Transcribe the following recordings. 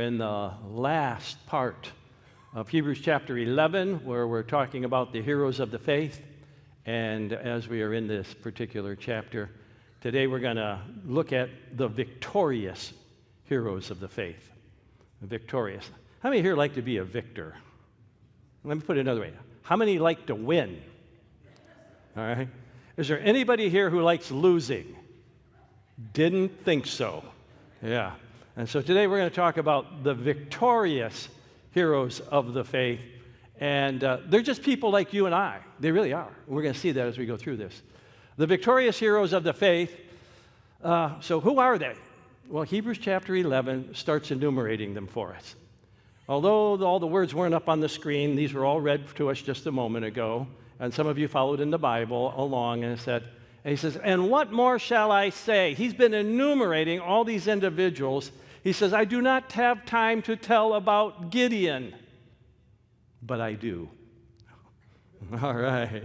in the last part of Hebrews chapter 11, where we're talking about the heroes of the faith. And as we are in this particular chapter, today we're going to look at the victorious heroes of the faith. Victorious. How many here like to be a victor? Let me put it another way. How many like to win? All right. Is there anybody here who likes losing? Didn't think so. Yeah. And so today we're going to talk about the victorious heroes of the faith. And they're just people like you and I. They really are. We're going to see that as we go through this. The victorious heroes of the faith. So who are they? Well, Hebrews chapter 11 starts enumerating them for us. Although all the words weren't up on the screen, these were all read to us just a moment ago. And some of you followed in the Bible along, and he says, and what more shall I say? He's been enumerating all these individuals. He says, I do not have time to tell about Gideon, but I do. All right.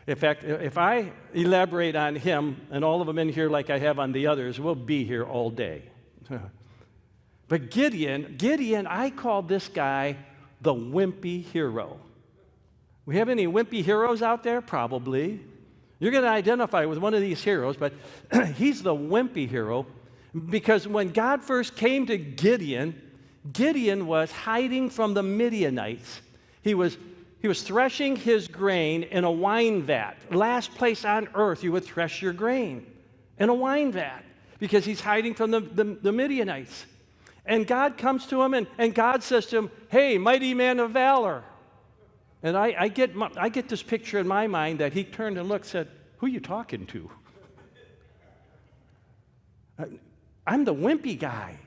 In fact, if I elaborate on him and all of them in here like I have on the others, we'll be here all day. But Gideon, I call this guy the wimpy hero. We have any wimpy heroes out there? Probably. You're going to identify with one of these heroes, but he's the wimpy hero because when God first came to Gideon, Gideon was hiding from the Midianites. He was threshing his grain in a wine vat. Last place on earth you would thresh your grain, in a wine vat, because he's hiding from the Midianites. And God comes to him, and God says to him, hey, mighty man of valor. And I get this picture in my mind that he turned and looked and said, who are you talking to? I'm the wimpy guy.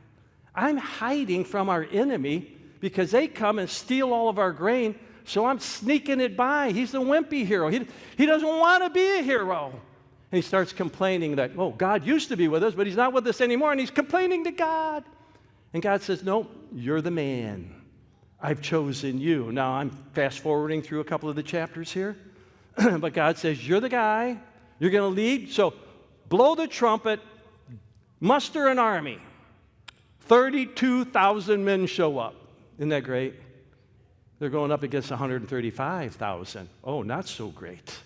I'm hiding from our enemy because they come and steal all of our grain, so I'm sneaking it by. He's the wimpy hero. He doesn't want to be a hero. And he starts complaining that, oh, God used to be with us, but he's not with us anymore, and he's complaining to God. And God says, no, you're the man. I've chosen you. Now, I'm fast-forwarding through a couple of the chapters here. But God says, you're the guy. You're going to lead. So blow the trumpet, muster an army. 32,000 men show up. Isn't that great? They're going up against 135,000. Oh, not so great.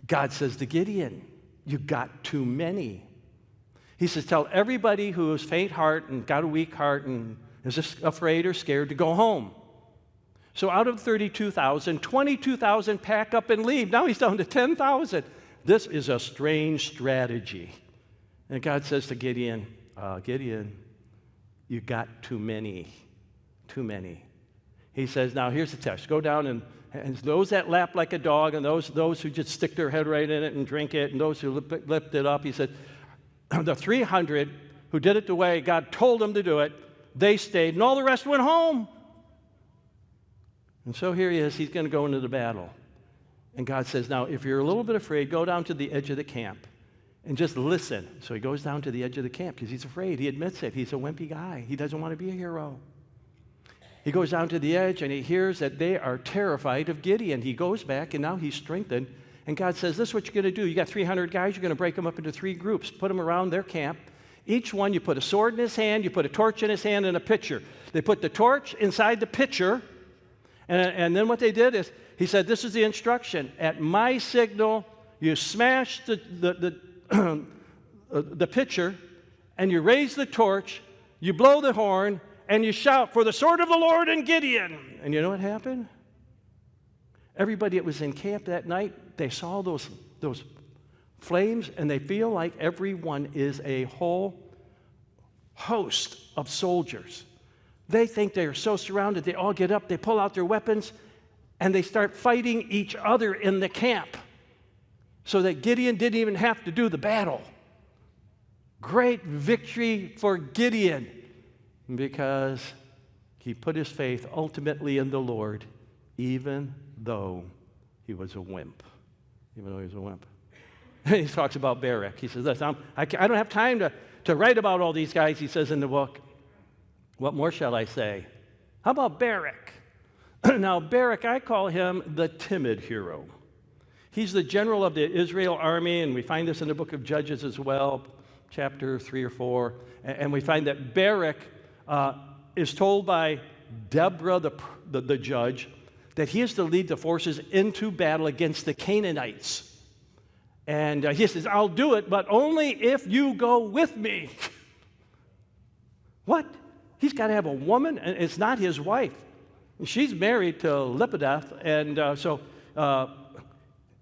God says to Gideon, you got too many. He says, tell everybody who is faint heart and got a weak heart and is just afraid or scared to go home. So out of 32,000, 22,000 pack up and leave. Now he's down to 10,000. This is a strange strategy. And God says to Gideon, Gideon, you got too many. Too many. He says, now here's the test. Go down and those that lap like a dog and those who just stick their head right in it and drink it and those who lift it up, he said, the 300 who did it the way God told them to do it, they stayed, and all the rest went home. And so here he is. He's going to go into the battle. And God says, now, if you're a little bit afraid, go down to the edge of the camp and just listen. So he goes down to the edge of the camp because he's afraid. He admits it. He's a wimpy guy. He doesn't want to be a hero. He goes down to the edge, and he hears that they are terrified of Gideon. He goes back, and now he's strengthened. And God says, this is what you're going to do. You got 300 guys. You're going to break them up into 3 groups. Put them around their camp. Each one, you put a sword in his hand, you put a torch in his hand, and a pitcher. They put the torch inside the pitcher, and then what they did is, he said, this is the instruction. At my signal, you smash the pitcher, and you raise the torch, you blow the horn, and you shout, for the sword of the Lord and Gideon. And you know what happened? Everybody that was in camp that night, they saw those flames, and they feel like everyone is a whole host of soldiers. They think they are so surrounded, they all get up, they pull out their weapons, and they start fighting each other in the camp so that Gideon didn't even have to do the battle. Great victory for Gideon because he put his faith ultimately in the Lord, even though he was a wimp. Even though he was a wimp. He talks about Barak. He says, listen, I don't have time to write about all these guys, he says in the book. What more shall I say? How about Barak? Now, Barak, I call him the timid hero. He's the general of the Israel army, and we find this in the book of Judges as well. chapter 3 or 4, and we find that Barak is told by Deborah, the judge, that he is to lead the forces into battle against the Canaanites. And he says, I'll do it, but only if you go with me. What? He's got to have a woman, and it's not his wife. She's married to Lepideth, and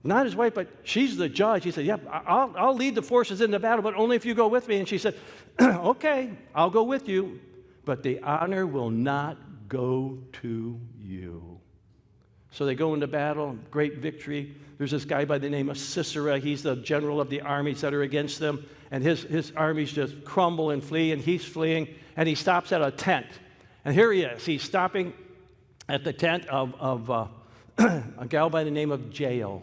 not his wife, but she's the judge. He said, yeah, I'll lead the forces into battle, but only if you go with me. And she said, okay, I'll go with you, but the honor will not go to you. So they go into battle, great victory. There's this guy by the name of Sisera. He's the general of the armies that are against them, and his armies just crumble and flee, and he's fleeing, and he stops at a tent. And here he is. He's stopping at the tent of a gal by the name of Jael.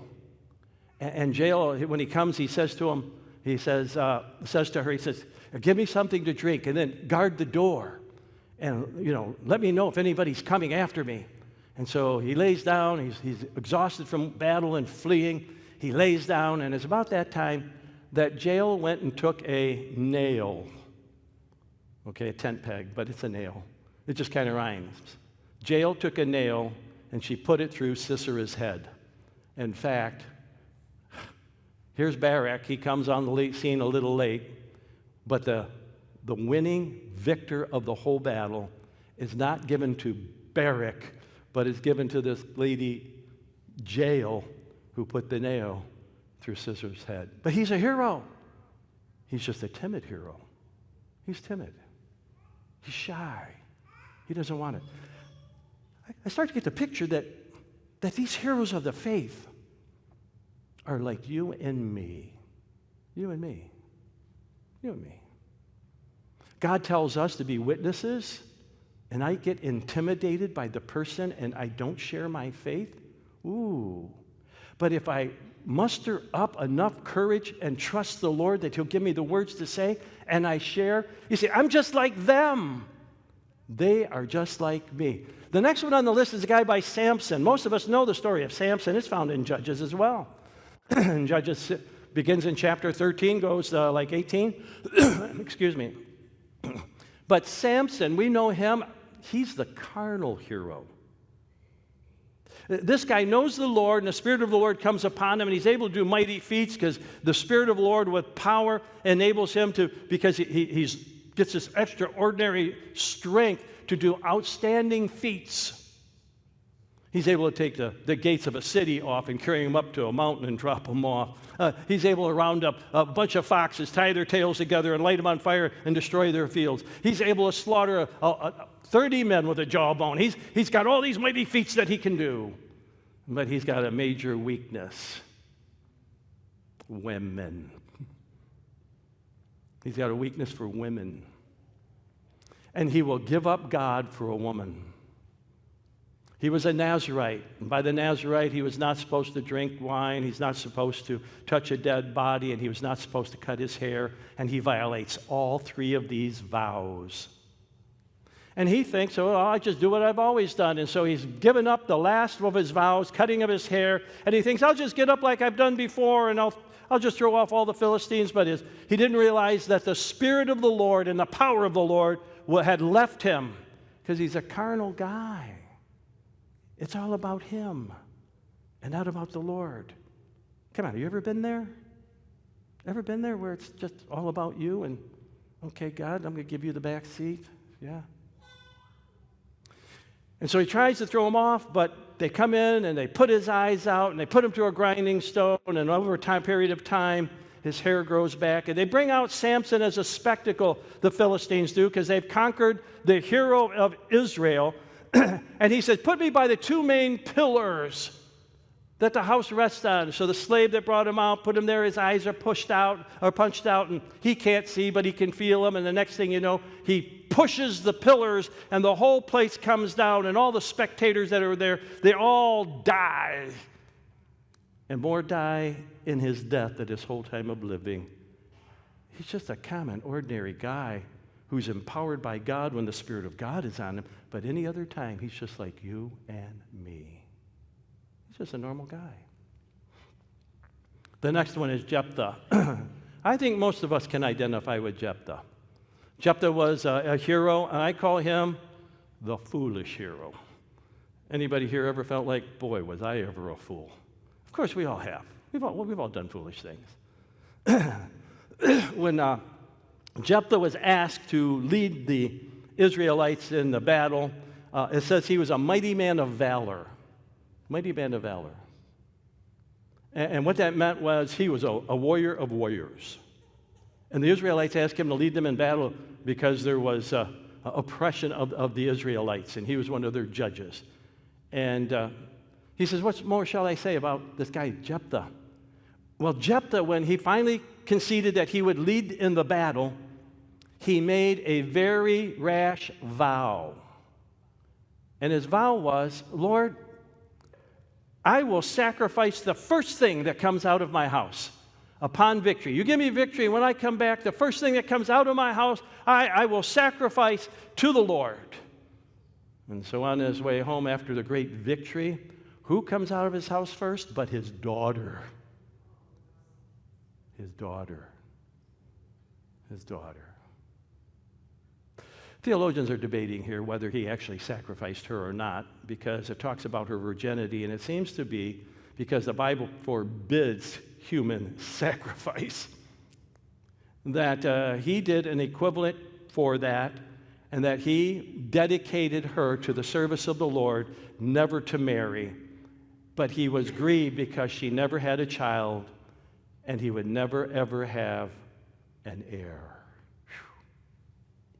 And Jael, when he comes, he says to him, says to her, he says, give me something to drink, and then guard the door, and let me know if anybody's coming after me. And so he lays down. He's exhausted from battle and fleeing. He lays down, and it's about that time that Jael went and took a nail. Okay, a tent peg, but it's a nail. It just kind of rhymes. Jael took a nail, and she put it through Sisera's head. In fact, here's Barak. He comes on the scene a little late, but the winning victor of the whole battle is not given to Barak, but is given to this lady, Jael, who put the nail through Sisera's head. But he's a hero. He's just a timid hero. He's timid. He's shy. He doesn't want it. I start to get the picture that these heroes of the faith are like you and me. You and me. You and me. God tells us to be witnesses, and I get intimidated by the person and I don't share my faith. Ooh. But if I muster up enough courage and trust the Lord that He'll give me the words to say, and I share, you see, I'm just like them. They are just like me. The next one on the list is a guy by Samson. Most of us know the story of Samson. It's found in Judges as well. And Judges begins in chapter 13, goes like 18. Excuse me. But Samson, we know him. He's the carnal hero. This guy knows the Lord, and the Spirit of the Lord comes upon him, and he's able to do mighty feats because the Spirit of the Lord with power enables him to, because he gets this extraordinary strength to do outstanding feats. He's able to take the gates of a city off and carry them up to a mountain and drop them off. He's able to round up a bunch of foxes, tie their tails together, and light them on fire and destroy their fields. He's able to slaughter 30 men with a jawbone. He's got all these mighty feats that he can do. But he's got a major weakness. Women. He's got a weakness for women. And he will give up God for a woman. He was a Nazirite. And by the Nazirite, he was not supposed to drink wine. He's not supposed to touch a dead body. And he was not supposed to cut his hair. And he violates all three of these vows. And he thinks, oh, I just do what I've always done. And so he's given up the last of his vows, cutting of his hair. And he thinks, I'll just get up like I've done before, and I'll just throw off all the Philistines. But he didn't realize that the Spirit of the Lord and the power of the Lord had left him, because he's a carnal guy. It's all about him and not about the Lord. Come on, have you ever been there? Ever been there where it's just all about you and, okay, God, I'm going to give you the back seat? Yeah. And so he tries to throw him off, but they come in and they put his eyes out and they put him to a grinding stone, and over a period of time, his hair grows back. And they bring out Samson as a spectacle, the Philistines do, because they've conquered the hero of Israel. And he said, put me by the two main pillars that the house rests on. So the slave that brought him out, put him there, his eyes are punched out, and he can't see, but he can feel them. And the next thing you know, he pushes the pillars, and the whole place comes down, and all the spectators that are there, they all die. And more die in his death than his whole time of living. He's just a common, ordinary guy who's empowered by God when the Spirit of God is on him, but any other time, he's just like you and me. He's just a normal guy. The next one is Jephthah. I think most of us can identify with Jephthah. Jephthah was a hero, and I call him the foolish hero. Anybody here ever felt like, boy, was I ever a fool? Of course, we all have. We've all done foolish things. When Jephthah was asked to lead the Israelites in the battle, it says he was a mighty man of valor. Mighty man of valor. And what that meant was he was a warrior of warriors. And the Israelites asked him to lead them in battle because there was oppression of the Israelites, and he was one of their judges. And he says, what more shall I say about this guy, Jephthah? Well, Jephthah, when he finally conceded that he would lead in the battle, he made a very rash vow. And his vow was, Lord, I will sacrifice the first thing that comes out of my house upon victory. You give me victory, and when I come back, the first thing that comes out of my house, I will sacrifice to the Lord. And so on his way home after the great victory, who comes out of his house first but his daughter? His daughter. His daughter. Theologians are debating here whether he actually sacrificed her or not, because it talks about her virginity, and it seems to be because the Bible forbids human sacrifice, that he did an equivalent for that, and that he dedicated her to the service of the Lord, never to marry. But he was grieved because she never had a child, and he would never, ever have an heir. Whew.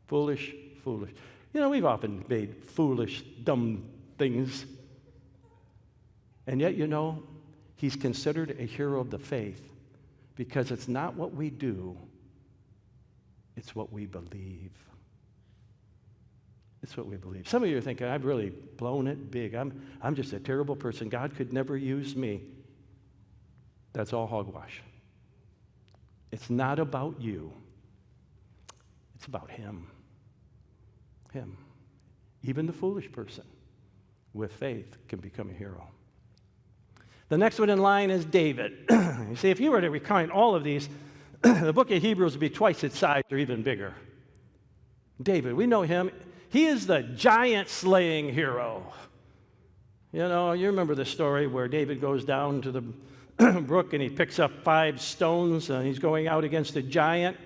Foolish. Foolish. You know, we've often made foolish, dumb things. And yet, you know, he's considered a hero of the faith because it's not what we do, it's what we believe. It's what we believe. Some of you are thinking, I've really blown it big. I'm just a terrible person. God could never use me. That's all hogwash. It's not about you. It's about him. Him. Even the foolish person with faith can become a hero. The next one in line is David. You see, if you were to recount all of these, the book of Hebrews would be twice its size or even bigger. David, we know him. He is the giant-slaying hero. You know, you remember the story where David goes down to the brook and he picks up 5 stones and he's going out against a giant.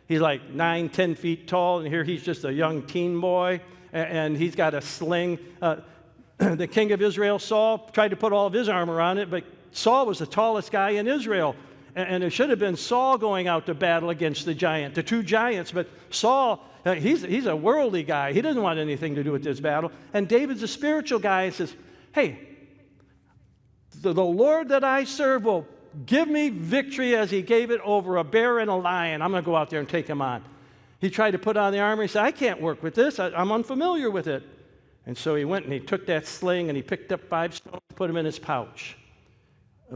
He's like 9, 10 feet tall, and here he's just a young teen boy, and he's got a sling. The king of Israel, Saul, tried to put all of his armor on it, but Saul was the tallest guy in Israel. And it should have been Saul going out to battle against the giant, the 2 giants. But Saul, he's a worldly guy. He doesn't want anything to do with this battle. And David's a spiritual guy and says, hey, the Lord that I serve will give me victory as he gave it over a bear and a lion. I'm going to go out there and take him on. He tried to put on the armor. He said, I can't work with this. I'm unfamiliar with it. And so he went and he took that sling and he picked up 5 stones and put them in his pouch.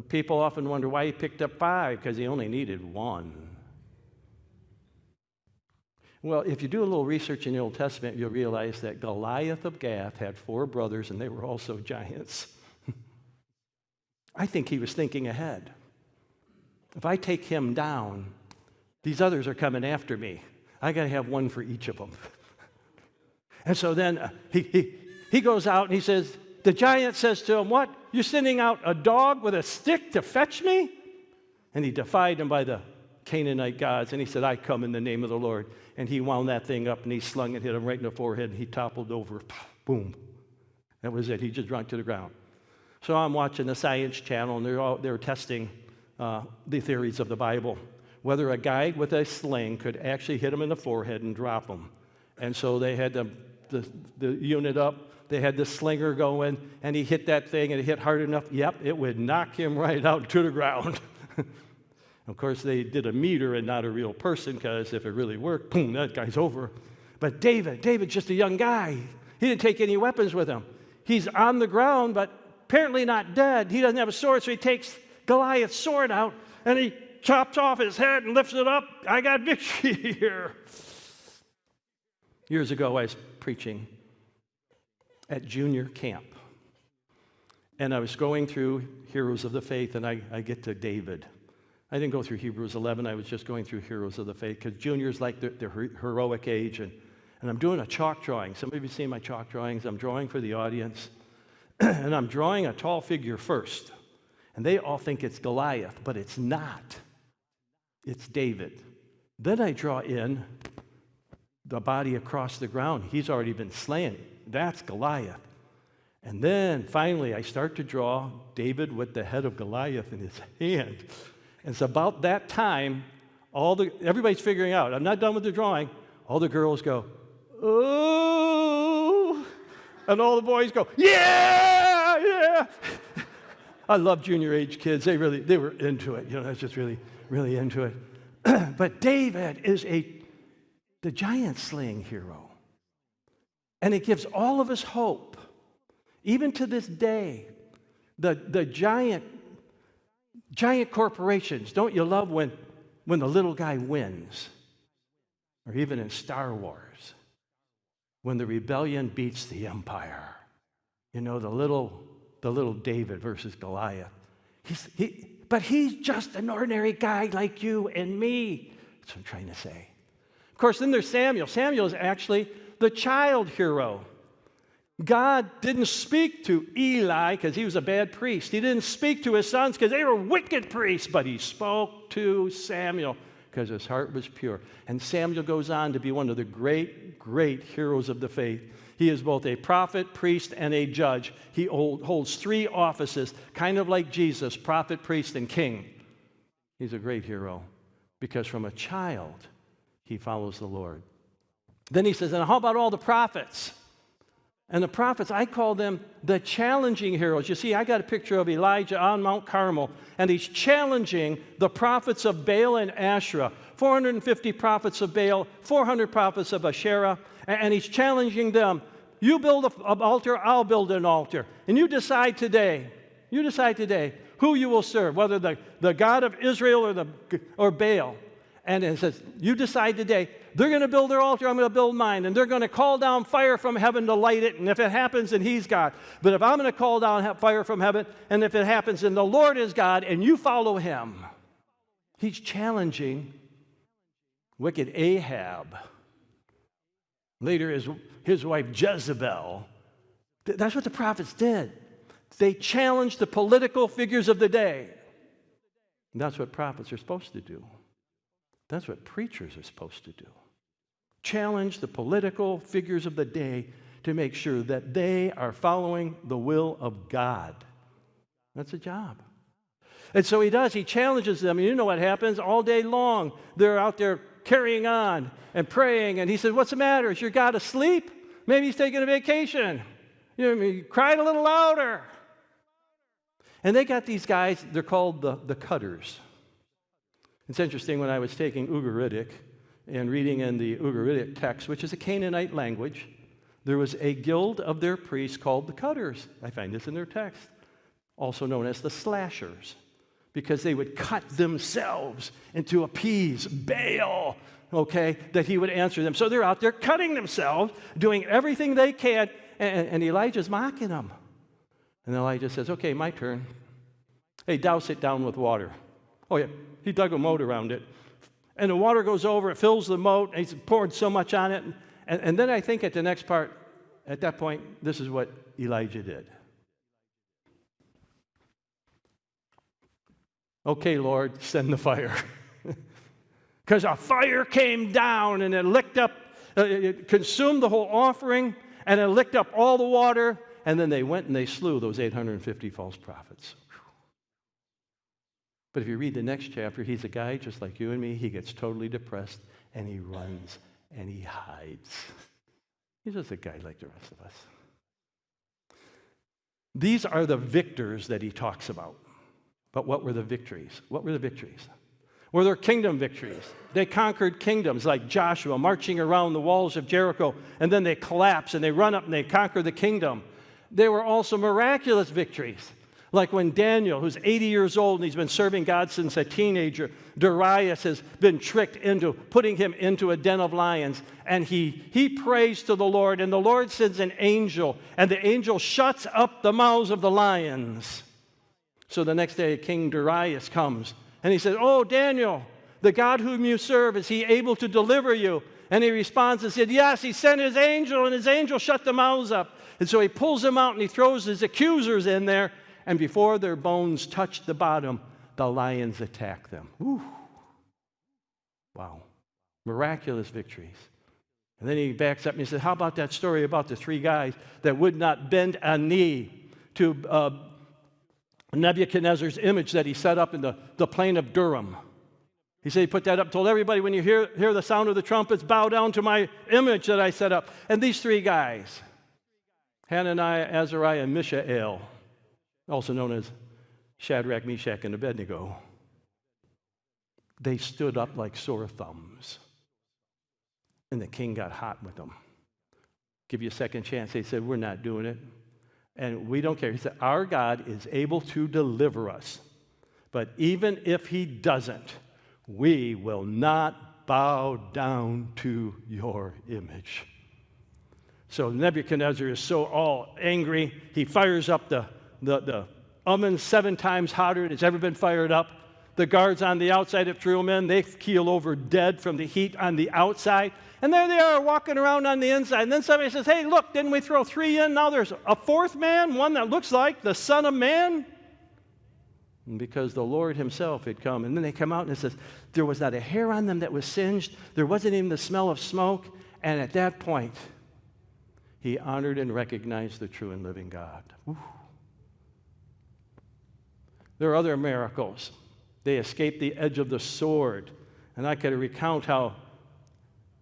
People often wonder why he picked up 5, because he only needed 1. Well, if you do a little research in the Old Testament, you'll realize that Goliath of Gath had 4 brothers, and they were also giants. I think he was thinking ahead. If I take him down, these others are coming after me. I got to have 1 for each of them. And so then he goes out and he says, the giant says to him, what? You're sending out a dog with a stick to fetch me? And he defied him by the Canaanite gods. And he said, I come in the name of the Lord. And he wound that thing up and he slung it, hit him right in the forehead, and he toppled over. Boom. That was it. He just dropped to the ground. So I'm watching the Science Channel, and they're testing the theories of the Bible, whether a guy with a sling could actually hit him in the forehead and drop him. And so they had the unit up, they had the slinger going, and he hit that thing, and it hit hard enough, yep, it would knock him right out to the ground. Of course, they did a meter and not a real person, because if it really worked, boom, that guy's over. But David's just a young guy. He didn't take any weapons with him. He's on the ground, but apparently not dead. He doesn't have a sword, so he takes Goliath's sword out, and he chops off his head and lifts it up. I got victory here. Years ago, I was preaching at junior camp, and I was going through Heroes of the Faith, and I get to David. I didn't go through Hebrews 11. I was just going through Heroes of the Faith because junior's like the heroic age. And I'm doing a chalk drawing. Some of you have seen my chalk drawings. I'm drawing for the audience. And I'm drawing a tall figure first. And they all think it's Goliath, but it's not. It's David. Then I draw in the body across the ground. He's already been slain. That's Goliath. And then finally I start to draw David with the head of Goliath in his hand. And it's about that time, everybody's figuring out. I'm not done with the drawing. All the girls go, "Oh!" And all the boys go, "Yeah, yeah." I love junior age kids. They were into it. I was just really, really into it. But David is the giant slaying hero. And it gives all of us hope. Even to this day, the giant corporations, don't you love when the little guy wins? Or even in Star Wars, when the rebellion beats the empire. The little David versus Goliath. But he's just an ordinary guy like you and me. That's what I'm trying to say. Of course, then there's Samuel. Samuel is actually the child hero. God didn't speak to Eli because he was a bad priest. He didn't speak to his sons because they were wicked priests, but he spoke to Samuel because his heart was pure. And Samuel goes on to be one of the great, great heroes of the faith. He is both a prophet, priest, and a judge. He holds 3 offices, kind of like Jesus, prophet, priest, and king. He's a great hero because from a child, he follows the Lord. Then he says, and how about all the prophets? And the prophets, I call them the challenging heroes. You see, I got a picture of Elijah on Mount Carmel, and he's challenging the prophets of Baal and Asherah. 450 prophets of Baal, 400 prophets of Asherah, and he's challenging them. You build an altar, I'll build an altar. And you decide today who you will serve, whether the God of Israel or Baal. And it says, you decide today, they're going to build their altar, I'm going to build mine. And they're going to call down fire from heaven to light it. And if it happens, then he's God. But if I'm going to call down fire from heaven, and if it happens, then the Lord is God, and you follow him. He's challenging wicked Ahab. Later, his wife Jezebel. That's what the prophets did. They challenged the political figures of the day. And that's what prophets are supposed to do. That's what preachers are supposed to do. Challenge the political figures of the day to make sure that they are following the will of God. That's a job. And so he does. He challenges them. And you know what happens all day long. They're out there carrying on and praying. And he says, what's the matter? Is your God asleep? Maybe he's taking a vacation. He cried a little louder. And they got these guys, they're called the cutters. It's interesting, when I was taking Ugaritic and reading in the Ugaritic text, which is a Canaanite language, there was a guild of their priests called the cutters. I find this in their text, also known as the slashers, because they would cut themselves and to appease Baal, that he would answer them. So they're out there cutting themselves, doing everything they can, and Elijah's mocking them. And Elijah says, okay, my turn. Hey, douse it down with water. Oh, yeah. He dug a moat around it. And the water goes over, it fills the moat, and he's poured so much on it. And then I think at the next part, at that point, this is what Elijah did. Okay, Lord, send the fire. Because a fire came down and it licked up, it consumed the whole offering, and it licked up all the water, and then they went and they slew those 850 false prophets. But if you read the next chapter, he's a guy just like you and me. He gets totally depressed, and he runs, and he hides. He's just a guy like the rest of us. These are the victors that he talks about. But what were the victories? What were the victories? Were there kingdom victories? They conquered kingdoms like Joshua, marching around the walls of Jericho, and then they collapse, and they run up, and they conquer the kingdom. There were also miraculous victories. Like when Daniel, who's 80 years old and he's been serving God since a teenager, Darius has been tricked into putting him into a den of lions. And he prays to the Lord, and the Lord sends an angel, and the angel shuts up the mouths of the lions. So the next day, King Darius comes, And he said, "Oh, Daniel, the God whom you serve, is he able to deliver you?" And he responds and said, "Yes, he sent his angel, and his angel shut the mouths up." And so he pulls them out, and he throws his accusers in there, and before their bones touch the bottom, the lions attack them. Whew. Wow. Miraculous victories. And then he backs up and he says, "How about that story about the three guys that would not bend a knee to Nebuchadnezzar's image that he set up in the plain of Durham?" He said he put that up, told everybody, "When you hear the sound of the trumpets, bow down to my image that I set up." And these three guys, Hananiah, Azariah, and Mishael, also known as Shadrach, Meshach, and Abednego, they stood up like sore thumbs. And the king got hot with them. Give you a second chance. They said, "We're not doing it. And we don't care." He said, "Our God is able to deliver us. But even if he doesn't, we will not bow down to your image." So Nebuchadnezzar is so all angry, he fires up the oven 7 times hotter than it's ever been fired up. The guards on the outside have threw them in. They keel over dead from the heat on the outside. And there they are walking around on the inside. And then somebody says, "Hey, look, didn't we throw 3 in? Now there's a 4th man, one that looks like the Son of Man." And because the Lord himself had come. And then they come out and it says, there was not a hair on them that was singed. There wasn't even the smell of smoke. And at that point, he honored and recognized the true and living God. Whew. There are other miracles. They escaped the edge of the sword. And I could recount how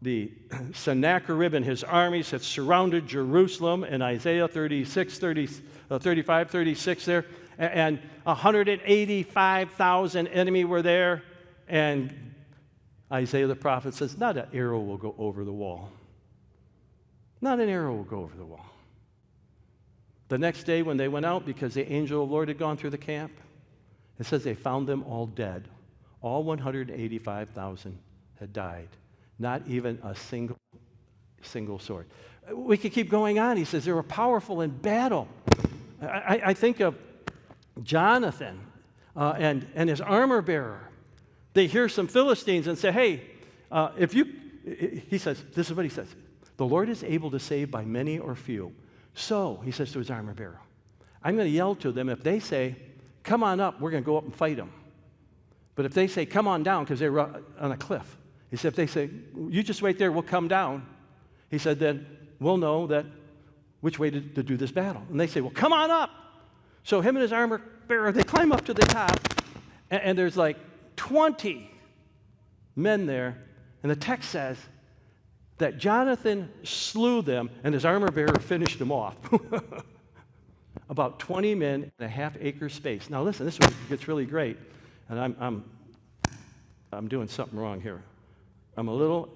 the Sennacherib and his armies had surrounded Jerusalem in Isaiah 35, 36 there. And 185,000 enemy were there. And Isaiah the prophet says, not an arrow will go over the wall. Not an arrow will go over the wall. The next day when they went out, because the angel of the Lord had gone through the camp, it says they found them all dead. All 185,000 had died. Not even a single sword. We could keep going on. He says they were powerful in battle. I think of Jonathan and his armor bearer. They hear some Philistines and say, "Hey, he says, this is what he says, the Lord is able to save by many or few. So," he says to his armor bearer, "I'm going to yell to them. If they say, 'Come on up,' we're going to go up and fight them. But if they say, 'Come on down,' because they're on a cliff," he said, if they say, "You just wait there, we'll come down," he said, then we'll know that which way to do this battle. And they say, "Well, come on up." So him and his armor bearer, they climb up to the top, and there's like 20 men there. And the text says that Jonathan slew them, and his armor bearer finished them off. About 20 men in a half-acre space. Now listen, this is where it gets really great. And I'm doing something wrong here. I'm a little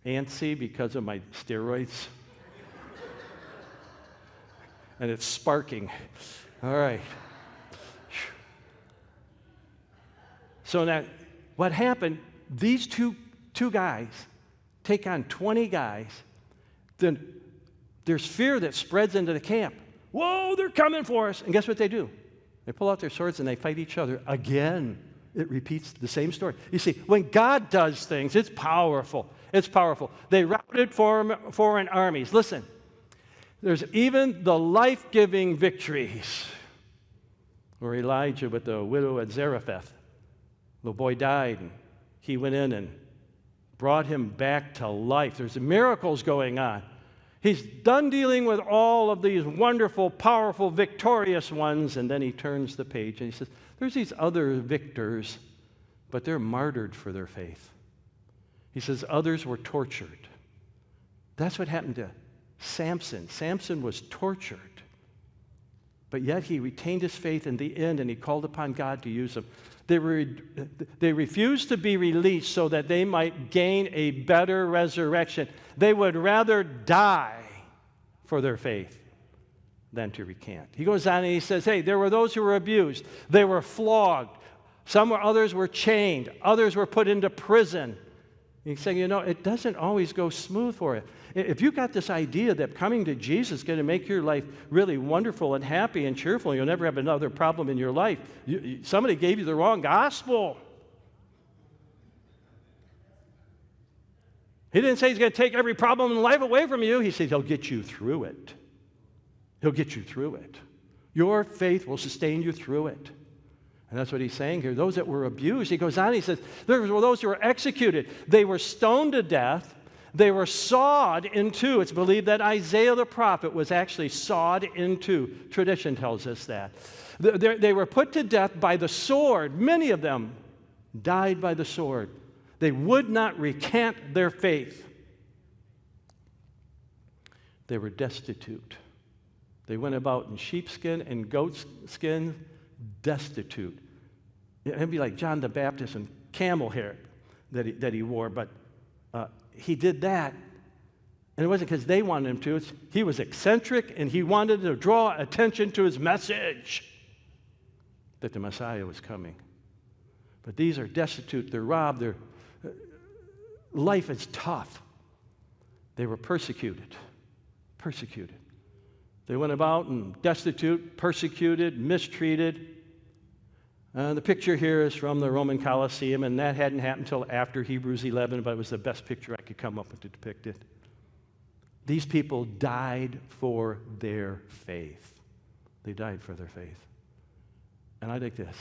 antsy because of my steroids. And it's sparking. All right. So now, what happened, these two guys take on 20 guys. Then there's fear that spreads into the camp. Whoa, they're coming for us. And guess what they do? They pull out their swords and they fight each other again. It repeats the same story. You see, when God does things, it's powerful. It's powerful. They routed foreign armies. Listen, there's even the life-giving victories where Elijah with the widow at Zarephath, the boy died, and he went in and brought him back to life. There's miracles going on. He's done dealing with all of these wonderful, powerful, victorious ones, and then he turns the page and he says, there's these other victors, but they're martyred for their faith. He says others were tortured. That's what happened to Samson. Samson was tortured, but yet he retained his faith in the end, and he called upon God to use him. They refused to be released so that they might gain a better resurrection. They would rather die for their faith than to recant. He goes on and he says, hey, there were those who were abused. They were flogged. Others were chained. Others were put into prison. He's saying, it doesn't always go smooth for you. If you got this idea that coming to Jesus is going to make your life really wonderful and happy and cheerful, you'll never have another problem in your life, somebody gave you the wrong gospel. He didn't say he's going to take every problem in life away from you. He said he'll get you through it. He'll get you through it. Your faith will sustain you through it. And that's what he's saying here. Those that were abused, he goes on, he says, there were those who were executed. They were stoned to death. They were sawed in two. It's believed that Isaiah the prophet was actually sawed in two. Tradition tells us that. They were put to death by the sword. Many of them died by the sword. They would not recant their faith. They were destitute. They went about in sheepskin and goatskin, destitute. It'd be like John the Baptist and camel hair that he wore, but he did that. And it wasn't because they wanted him to. He was eccentric, and he wanted to draw attention to his message that the Messiah was coming. But these are destitute. They're robbed. Life is tough. They were persecuted. Persecuted. They went about and destitute, persecuted, mistreated. The picture here is from the Roman Colosseum, and that hadn't happened until after Hebrews 11, but it was the best picture I could come up with to depict it. These people died for their faith. They died for their faith. And I like this.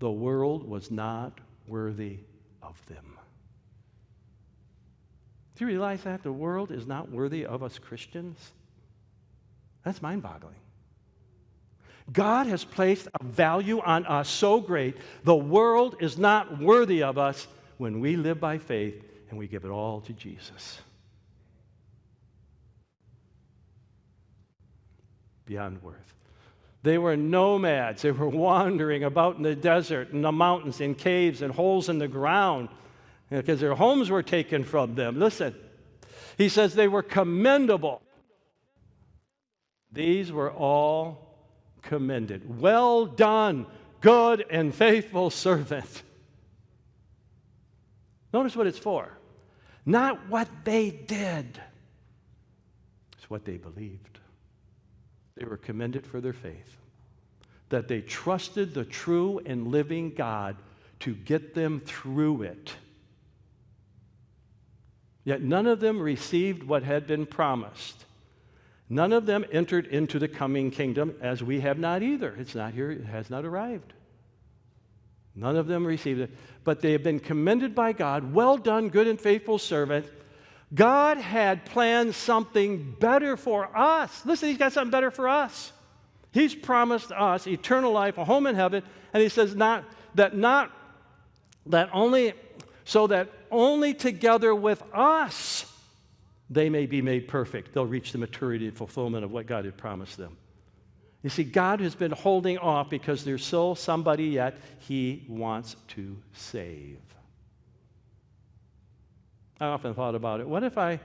The world was not worthy of them. Do you realize that? The world is not worthy of us Christians? That's mind-boggling. God has placed a value on us so great, the world is not worthy of us when we live by faith and we give it all to Jesus. Beyond worth. They were nomads. They were wandering about in the desert, in the mountains, in caves, and holes in the ground because their homes were taken from them. Listen, he says they were commendable. These were all commended. Well done, good and faithful servant. Notice what it's for. Not what they did. It's what they believed. They were commended for their faith. That they trusted the true and living God to get them through it. Yet none of them received what had been promised. None of them entered into the coming kingdom, as we have not either. It's not here, it has not arrived. None of them received it. But they have been commended by God. Well done, good and faithful servant. God had planned something better for us. Listen, he's got something better for us. He's promised us eternal life, a home in heaven, and he says only together with us they may be made perfect. They'll reach the maturity and fulfillment of what God had promised them. You see, God has been holding off because there's still somebody yet he wants to save. I often thought about it. What if I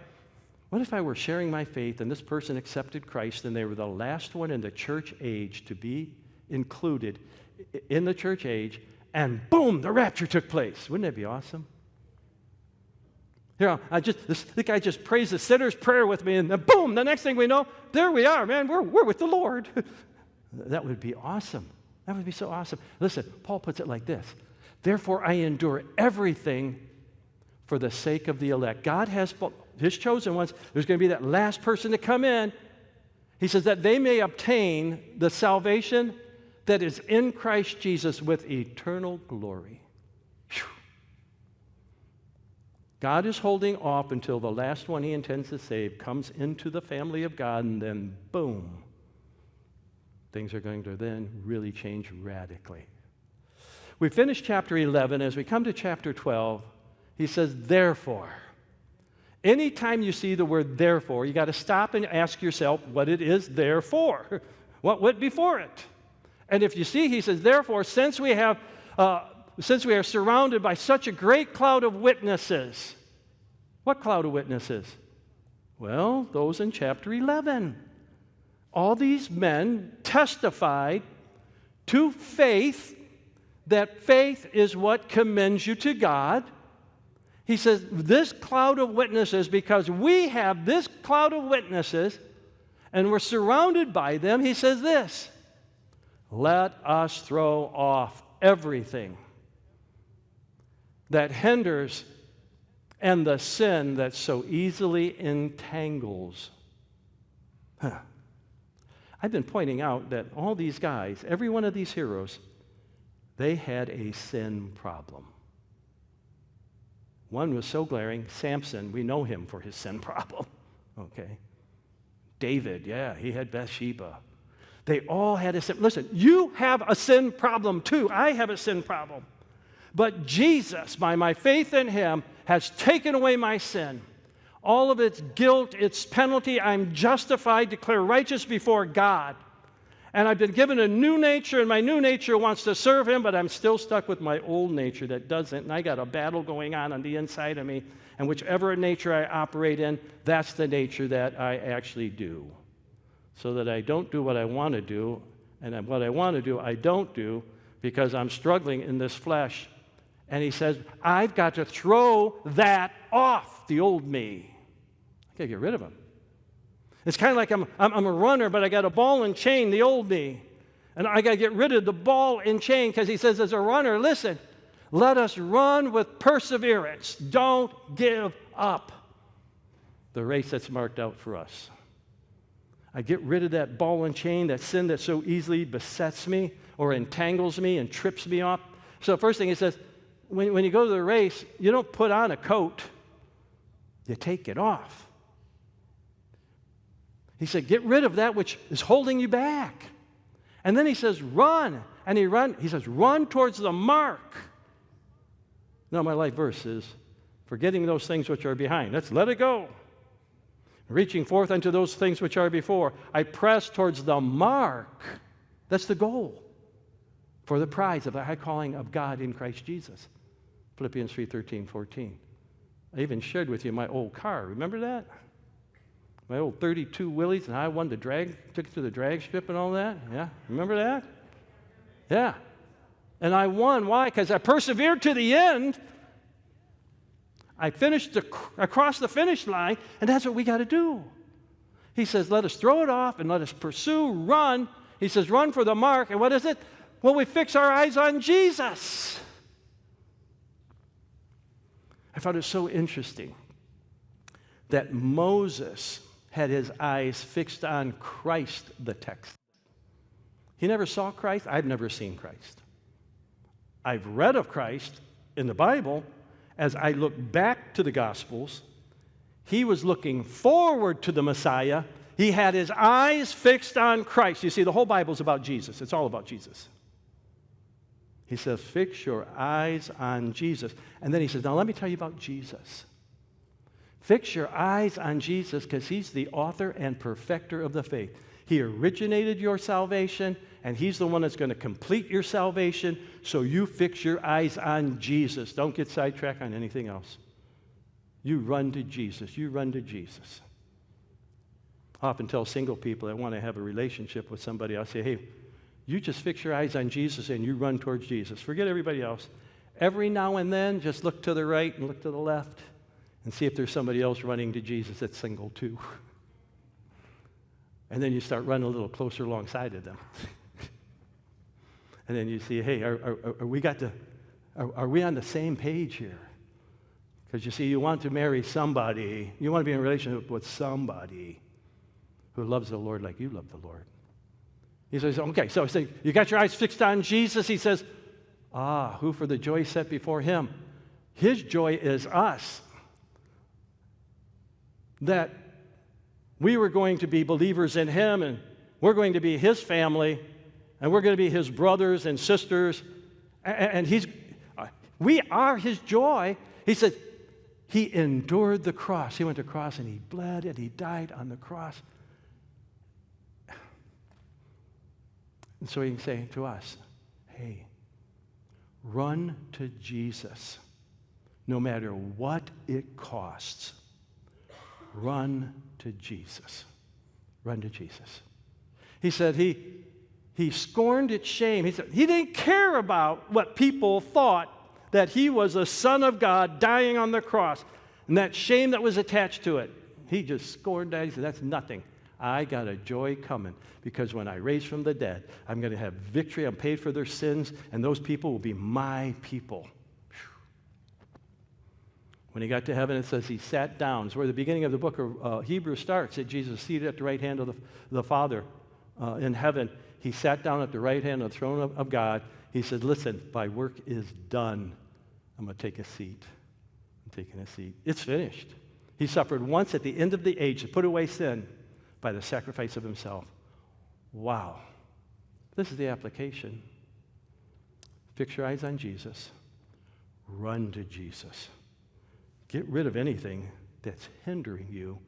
were sharing my faith and this person accepted Christ and they were the last one in the church age to be included in the church age, and boom, the rapture took place? Wouldn't that be awesome? Here, this guy just prays the sinner's prayer with me, and then boom, the next thing we know, there we are, man, we're with the Lord. That would be awesome. That would be so awesome. Listen, Paul puts it like this. Therefore, I endure everything for the sake of the elect. God has his chosen ones. There's going to be that last person to come in. He says that they may obtain the salvation that is in Christ Jesus with eternal glory. Whew. God is holding off until the last one he intends to save comes into the family of God, and then boom, things are going to then really change radically. We finished chapter 11. As we come to chapter 12, he says, therefore. Anytime you see the word therefore, you got to stop and ask yourself what it is there for. What went before it? And if you see, he says, therefore, since we are surrounded by such a great cloud of witnesses. What cloud of witnesses? Well, those in chapter 11. All these men testified to faith, that faith is what commends you to God. He says, this cloud of witnesses, because we have this cloud of witnesses and we're surrounded by them, he says this, let us throw off everything that hinders and the sin that so easily entangles. I've been pointing out that all these guys, every one of these heroes, they had a sin problem. One was so glaring, Samson, we know him for his sin problem, okay? David, yeah, he had Bathsheba. They all had a sin. Listen, you have a sin problem too. I have a sin problem. But Jesus, by my faith in him, has taken away my sin. All of its guilt, its penalty, I'm justified, declared righteous before God. And I've been given a new nature, and my new nature wants to serve him, but I'm still stuck with my old nature that doesn't. And I got a battle going on the inside of me. And whichever nature I operate in, that's the nature that I actually do. So that I don't do what I want to do, and what I want to do, I don't do, because I'm struggling in this flesh. And he says, I've got to throw that off, the old me. I got to get rid of him. It's kind of like I'm a runner, but I got a ball and chain, the old me. And I got to get rid of the ball and chain, because he says, as a runner, listen, let us run with perseverance. Don't give up the race that's marked out for us. I get rid of that ball and chain, that sin that so easily besets me or entangles me and trips me up. So first thing he says, when you go to the race, you don't put on a coat. You take it off. He said, get rid of that which is holding you back. And then he says, run. And he says, run towards the mark. Now, my life verse is, forgetting those things which are behind. Let's let it go. Reaching forth unto those things which are before. I press towards the mark. That's the goal. For the prize of the high calling of God in Christ Jesus. Philippians 3:13-14. I even shared with you my old car. Remember that? My old 32 Willys, and I won the took it to the drag strip and all that. Yeah, remember that? Yeah. And I won. Why? Because I persevered to the end. I crossed the finish line, and that's what we got to do. He says, let us throw it off and let us pursue, run. He says, run for the mark. And what is it? Well, we fix our eyes on Jesus. I found it so interesting that Moses had his eyes fixed on Christ, the text. He never saw Christ. I've never seen Christ. I've read of Christ in the Bible. As I look back to the Gospels, he was looking forward to the Messiah. He had his eyes fixed on Christ. You see, the whole Bible is about Jesus. It's all about Jesus. He says, fix your eyes on Jesus. And then he says, now let me tell you about Jesus. Fix your eyes on Jesus because he's the author and perfecter of the faith. He originated your salvation, and he's the one that's going to complete your salvation, so you fix your eyes on Jesus. Don't get sidetracked on anything else. You run to Jesus. You run to Jesus. I often tell single people that want to have a relationship with somebody, I'll say, hey, you just fix your eyes on Jesus and you run towards Jesus. Forget everybody else. Every now and then, just look to the right and look to the left and see if there's somebody else running to Jesus that's single too. And then you start running a little closer alongside of them. And then you see, hey, are we on the same page here? Because you see, you want to marry somebody, you want to be in a relationship with somebody who loves the Lord like you love the Lord. He says, okay, so you got your eyes fixed on Jesus. He says, who for the joy set before him. His joy is us. That we were going to be believers in him, and we're going to be his family, and we're going to be his brothers and sisters, and we are his joy. He said, he endured the cross. He went to the cross, and he bled, and he died on the cross. And so he can say to us, hey, run to Jesus, no matter what it costs. Run to Jesus. Run to Jesus. He said he scorned its shame. He said he didn't care about what people thought that he was the Son of God dying on the cross, and that shame that was attached to it, he just scorned that. He said, that's nothing. I got a joy coming, because when I raise from the dead, I'm going to have victory. I'm paid for their sins, and those people will be my people. When he got to heaven, it says he sat down. It's where the beginning of the book of Hebrews starts, that Jesus seated at the right hand of the Father in heaven. He sat down at the right hand of the throne of God. He said, listen, my work is done. I'm going to take a seat. I'm taking a seat. It's finished. He suffered once at the end of the age to put away sin by the sacrifice of himself. Wow. This is the application. Fix your eyes on Jesus. Run to Jesus. Get rid of anything that's hindering you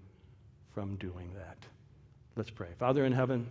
from doing that. Let's pray. Father in heaven,